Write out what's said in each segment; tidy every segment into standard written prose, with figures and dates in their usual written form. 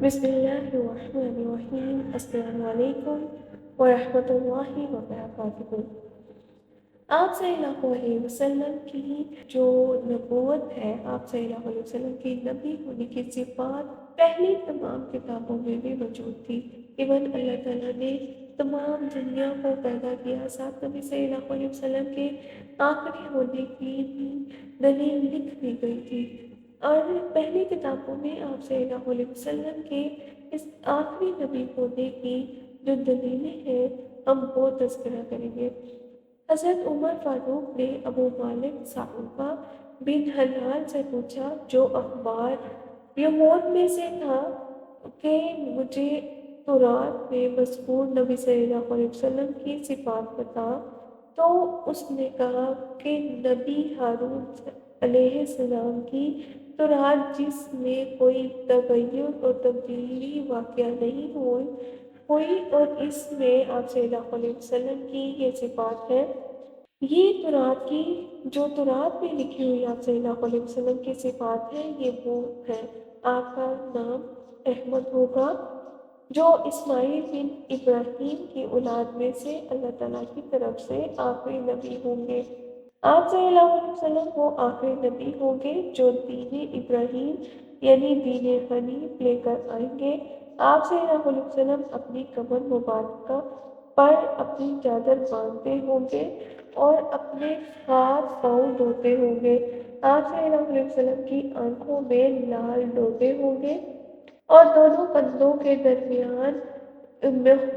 بسم اللہ الرحمن الرحیم۔ السلام علیکم ورحمۃ اللہ وبرکاتہ۔ آپ صلی اللہ علیہ وسلم کی جو نبوت ہے، آپ صلی اللہ علیہ وسلم کی نبی ہونے کی صفات پہلی تمام کتابوں میں بھی موجود تھی۔ ایون اللہ تعالیٰ نے تمام دنیا کو پیدا کیا، ساتھ نبی صلی اللہ علیہ وسلم کے آخری ہونے کی بھی دلیل لکھ دی گئی تھی، اور پہلی کتابوں میں آپ صلی اللہ علیہ وسلم کے اس آخری نبی ہونے کی جو دلیلیں ہیں، ہم وہ تذکرہ کریں گے۔ حضرت عمر فاروق نے ابو مالک صعلبہ بن حلال سے پوچھا، جو اخبار یہود میں سے تھا، کہ مجھے تورات میں مذکور نبی صلی اللہ علیہ وسلم کی صفات بتا۔ تو اس نے کہا کہ نبی ہارون علیہ السلام کی تورات، جس میں کوئی تغیر اور تبدیلی واقع نہیں ہوئی، اور اس میں آپ صلی اللہ علیہ وسلم کی یہ صفات ہے۔ یہ تورات کی جو تورات میں لکھی ہوئی آپ صلی اللہ علیہ وسلم کی صفات ہیں، یہ وہ ہے: آپ کا نام احمد ہوگا، جو اسماعیل بن ابراہیم کی اولاد میں سے اللہ تعالیٰ کی طرف سے آخری نبی ہوں گے۔ آپ صلی اللہ علیہ وسلم وہ آخری نبی ہوں گے جو دین ابراہیم یعنی دین حنیف لے کر آئیں گے۔ آپ صلی اللہ علیہ وسلم اپنی کمر مبارکہ پر اپنی چادر باندھتے ہوں گے اور اپنے ہاتھ پاؤں دھوتے ہوں گے۔ آپ صلی اللہ علیہ وسلم کی آنکھوں میں لال ڈوبے ہوں گے، اور دونوں کندھوں کے درمیان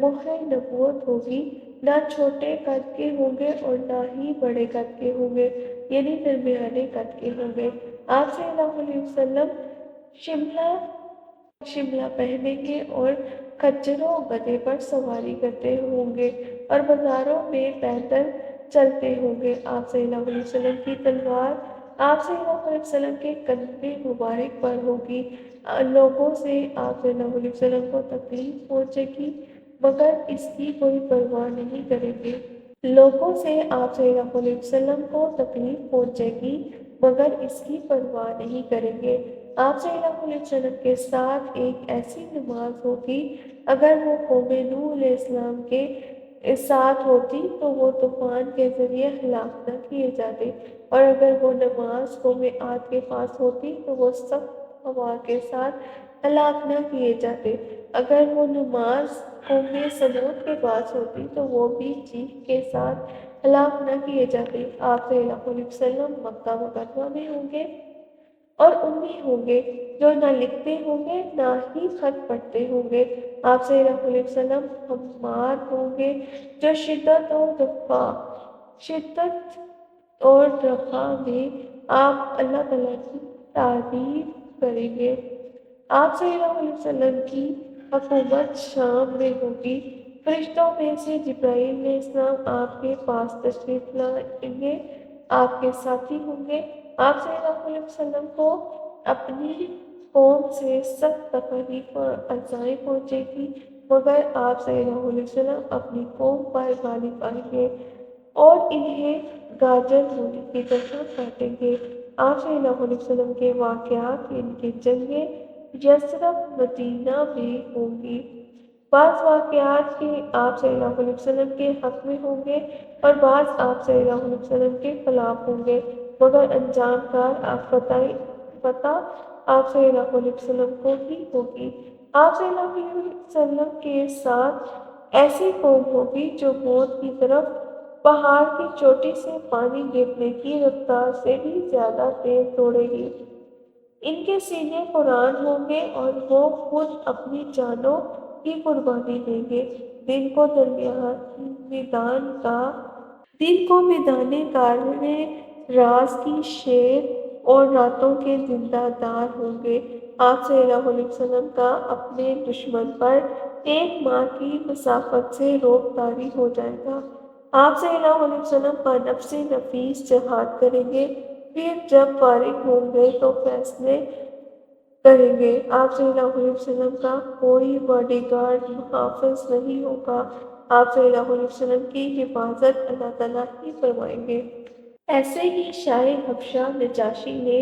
مہر نبوت ہوگی۔ نہ چھوٹے قد کے ہوں گے اور نہ ہی بڑے قد کے ہوں گے، یعنی درمیانے قد کے ہوں گے۔ آپ صلی اللہ علیہ وسلم شملہ پہنیں گے اور کھچروں گدھے پر سواری کرتے ہوں گے، اور بازاروں میں پیدل چلتے ہوں گے۔ آپ صلی اللہ علیہ وسلم کی تلوار آپ صلی اللہ علیہ وسلم کے کندھے مبارک پر ہوگی۔ لوگوں سے آپ صلی اللہ علیہ وسلم کو تکلیف پہنچے گی، مگر اس کی کوئی پرواہ نہیں کریں گے۔ لوگوں سے آپ صلی اللہ علیہ وسلم کو تکلیف پہنچے گی، مگر اس کی پرواہ نہیں کریں گے۔ آپ صلی اللہ علیہ وسلم کے ساتھ ایک ایسی نماز ہوگی، اگر وہ قوم نوح علیہ السلام کے ساتھ ہوتی تو وہ طوفان کے ذریعے ہلاک نہ کیے جاتے، اور اگر وہ نماز قوم عاد کے پاس ہوتی تو وہ سخت ہوا کے ساتھ ہلاک نہ کیے جاتے۔ اگر وہ نماز قوم سمود کے پاس ہوتی تو وہ بھی چیخ کے ساتھ ہلاک نہ کیے جاتے۔ آپ صلی اللہ علیہ وسلم مکہ مکرمہ میں ہوں گے اور امی ہوں گے، جو نہ لکھتے ہوں گے نہ ہی خط پڑھتے ہوں گے۔ آپ صلی اللہ علیہ وسلم حمار ہوں گے، جو شدت اور رخا میں آپ اللہ تعالیٰ کی تعریف کریں گے۔ آپ صلی اللہ علیہ وسلم کی حکومت شام میں ہوگی۔ فرشتوں میں سے جبرائیل علیہ السلام آپ کے پاس تشریف لائیں گے، آپ کے ساتھی ہوں گے۔ آپ صلی اللہ علیہ وسلم کو اپنی قوم سے سخت تکالیف اور ایذائیں پہنچے گی، مگر آپ صلی اللہ علیہ وسلم اپنی قوم پر غالب آئیں گے اور انہیں گاجر مولی کی طرح کاٹیں گے۔ آپ صلی اللہ علیہ وسلم کے واقعات ان کی جنگیں یثرب مدینہ میں ہوں گی۔ بعض واقعات کے آپ صلی اللہ علیہ وسلم کے حق میں ہوں گے اور بعض آپ صلی اللہ علیہ وسلم کے خلاف ہوں گے، مگر انجام کار فتح آپ صلی اللہ علیہ وسلم کو ہی ہوگی۔ آپ صلی اللہ علیہ وسلم کے ساتھ ایسی قوم ہوگی جو موت کی طرف پہاڑ کی چوٹی سے پانی گرنے کی رفتار سے بھی زیادہ تیز دوڑے گی۔ ان کے سینے قرآن ہوں گے اور وہ خود اپنی جانوں کی قربانی دیں گے۔ دن کو میدان کارنے راز کی شیر اور راتوں کے زندہ دار ہوں گے۔ آپ صلی اللہ علیہ وسلم کا اپنے دشمن پر 1 ماہ کی مسافت سے روب طاری ہو جائے گا۔ آپ صلی اللہ علیہ وسلم بنفس نفیس جہاد کریں گے، پھر جب فارغ ہوں گے تو فیصلے کریں گے۔ آپ صلی اللہ علیہ وسلم کا کوئی باڈی گارڈ محافظ نہیں ہوگا، آپ صلی اللہ علیہ وسلم کی حفاظت اللہ تعالیٰ ہی فرمائیں گے۔ ایسے ہی شاہ حبشہ نجاشی نے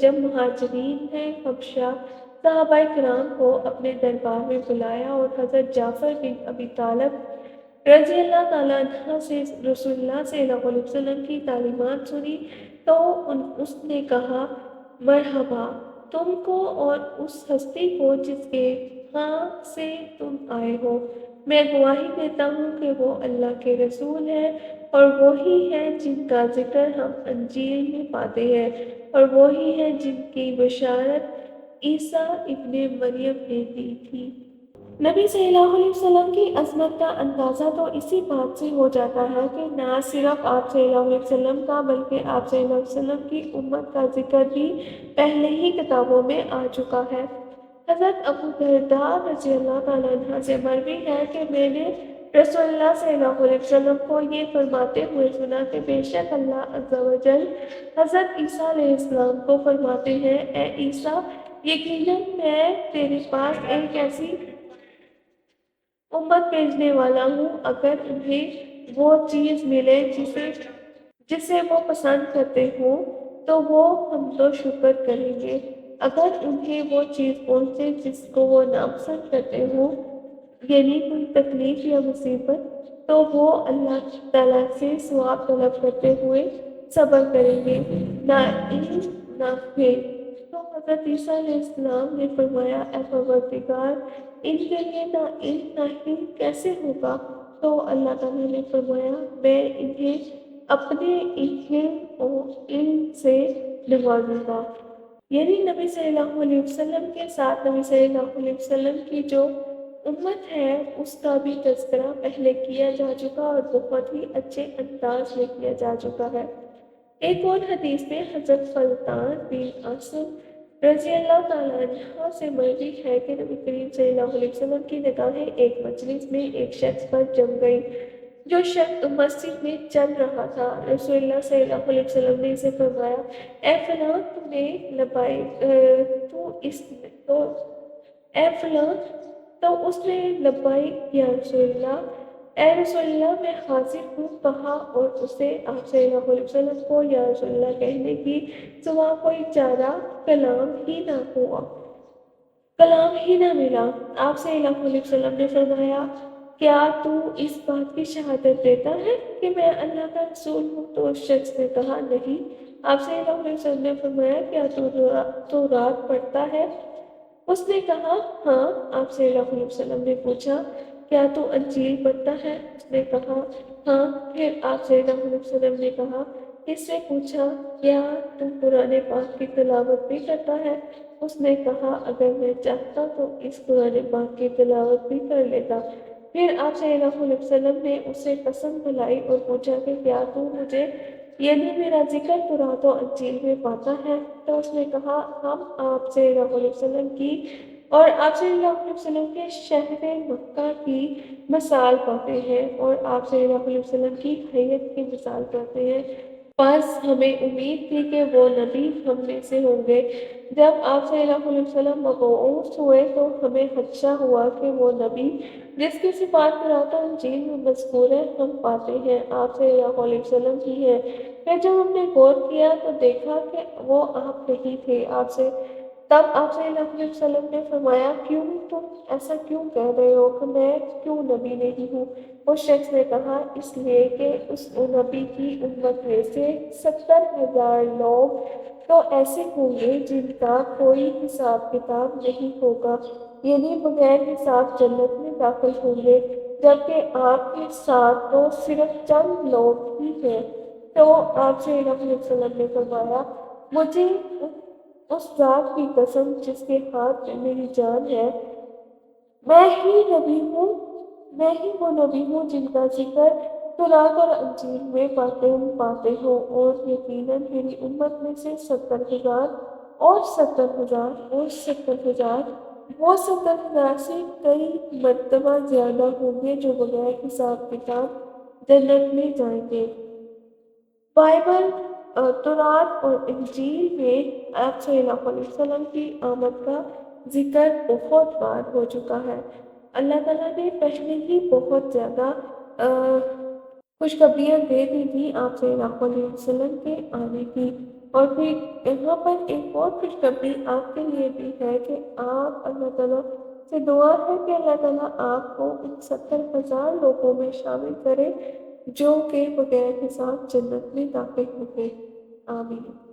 جب مہاجرین حبشہ صحابہ کرام کو اپنے دربار میں بلایا اور حضرت جعفر بن ابی طالب رضی اللہ تعالیٰ عنہ سے رسول اللہ صلی اللہ علیہ وسلم کی تعلیمات سنی تو اس نے کہا، مرحبا تم کو اور اس ہستی کو جس کے ہاں سے تم آئے ہو۔ میں گواہی دیتا ہوں کہ وہ اللہ کے رسول ہیں اور وہی ہیں جن کا ذکر ہم انجیل میں پاتے ہیں، اور وہی ہیں جن کی بشارت عیسیٰ ابن مریم نے دی تھی۔ نبی صلی اللہ علیہ وسلم کی عظمت کا اندازہ تو اسی بات سے ہو جاتا ہے کہ نہ صرف آپ صلی اللہ علیہ وسلم کا بلکہ آپ صلی اللہ علیہ وسلم کی امت کا ذکر بھی پہلے ہی کتابوں میں آ چکا ہے۔ حضرت ابو درداء رضی اللہ تعالیٰ عنہ سے مروی ہے کہ میں نے رسول اللہ صلی اللہ علیہ وسلم کو یہ فرماتے ہوئے سنا کہ بے شک اللہ عز و جل حضرت عیسیٰ علیہ السلام کو فرماتے ہیں، اے عیسیٰ، یقیناً میں تیرے پاس ایک ایسی امت بھیجنے والا ہوں، اگر انہیں وہ چیز ملے جسے وہ پسند کرتے ہوں تو وہ حمد و شکر کریں گے، اگر انہیں وہ چیز پہنچے جس کو وہ ناپسند کرتے ہوں، یعنی کوئی تکلیف یا مصیبت، تو وہ اللہ تعالیٰ سے ثواب طلب کرتے ہوئے صبر کریں گے، نہ علم نہ پھر۔ تو حضرت عیسیٰ علیہ السلام نے فرمایا، اے پروردگار، ان کے لیے نہ علم نہ علم کیسے ہوگا؟ تو اللہ تعالیٰ نے فرمایا، میں انہیں اپنے علم و علم سے نوازوں گا۔ یعنی نبی صلی اللہ علیہ وسلم کے ساتھ نبی صلی اللہ علیہ وسلم کی جو امت ہے اس کا بھی تذکرہ پہلے کیا جا چکا اور بہت ہی اچھے انداز میں کیا جا چکا ہے۔ ایک اور حدیث میں حضرت فلتان بن عاصم رضی اللہ تعالیٰ عنہ سے مروی ہے کہ نبی کریم صلی اللہ علیہ وسلم کی نگاہیں ایک مجلس میں ایک شخص پر جم گئی۔ جو شخص مسجد میں چل رہا تھا، رسول اللہ صلی اللہ علیہ وسلم نے اسے فرمایا، اے فلاں تو نے لبیک تو اے فلاں، تو اس نے لبیک یا رسول اللہ، اے رسول اللہ میں حاضر ہوں کہا، اور اسے آپ صلی اللہ علیہ وسلم کو یا رسول اللہ کہنے کی سوا کوئی چارہ کلام ہی نہ ملا۔ آپ صلی اللہ علیہ وسلم نے فرمایا، کیا تو اس بات کی شہادت دیتا ہے کہ میں اللہ کا رسول ہوں؟ تو اس شخص نے کہا، نہیں۔ آپ صلی اللہ علیہ وسلم نے فرمایا، کیا تو رات پڑھتا ہے؟ اس نے کہا، ہاں۔ آپ صلی اللہ علیہ وسلم نے پوچھا، کیا تو انجیل پڑھتا ہے؟ اس نے کہا، ہاں۔ پھر آپ صلی اللہ علیہ وسلم نے کہا، اس سے پوچھا، کیا تو قرآن پاک کی تلاوت بھی کرتا ہے؟ اس نے کہا، اگر میں چاہتا تو اس قرآن پاک کی تلاوت بھی کر لیتا۔ پھر آپ صلی اللہ علیہ وسلم نے اسے قسم کھلائی اور پوچھا کہ کیا تو مجھے یعنی میرا ذکر تورات و انجیل میں پاتا ہے؟ تو اس نے کہا، ہم آپ صلی اللہ علیہ وسلم کی اور آپ صلی اللہ علیہ وسلم کے شہر مکہ کی مثال پاتے ہیں اور آپ صلی اللہ علیہ وسلم کی حیت کی مثال پاتے ہیں، بس ہمیں امید تھی کہ وہ نبی ہم میں سے ہوں گے۔ جب آپ صلی اللہ علیہ وسلم مبعوث ہوئے تو ہمیں خدشہ ہوا کہ وہ نبی جس کی صفات تورات و انجیل میں مذکور ہے ہم پاتے ہیں آپ صلی اللہ علیہ وسلم ہی ہے۔ پھر جب ہم نے غور کیا تو دیکھا کہ وہ آپ نہیں تھے۔ تب آپ صلی اللہ علیہ وسلم نے فرمایا، کیوں تم ایسا کیوں کہہ رہے ہو کہ میں کیوں نبی نہیں ہوں؟ اس شخص نے کہا، اس لیے کہ اس نبی کی امت میں سے 70,000 لوگ تو ایسے ہوں گے جن کا کوئی حساب کتاب نہیں ہوگا، یعنی بغیر حساب جنت میں داخل ہوں گے، جبکہ آپ کے ساتھ تو صرف چند لوگ ہی ہیں۔ تو آپ صلی اللہ علیہ وسلم نے فرمایا، مجھے اس ذات کی قسم جس کے ہاتھ میں میری جان ہے، میں ہی وہ نبی ہوں جن کا ذکر تورات اور انجیل میں پاتے ہو، اور یقیناً میری امت میں سے 70,000 اور 70,000 اور 70,000 وہ 70,000 سے کئی مرتبہ زیادہ ہوں گے جو بغیر حساب کتاب جنت میں جائیں گے۔ بائبل، تورات اور انجیل میں آپ صلی اللہ علیہ وسلم کی آمد کا ذکر بہت بار ہو چکا ہے۔ اللہ تعالیٰ نے پہلے ہی بہت زیادہ خوشخبریاں دے دی تھی آپ صلی اللہ علیہ وسلم کے آنے کی۔ اور پھر یہاں پر ایک اور خوشخبری آپ کے لیے بھی ہے کہ آپ اللہ تعالیٰ سے دعا ہے کہ اللہ تعالیٰ آپ کو ان 70,000 لوگوں میں شامل کرے جو کہ بغیر حساب جنت میں داخل ہوں گے۔ آمین۔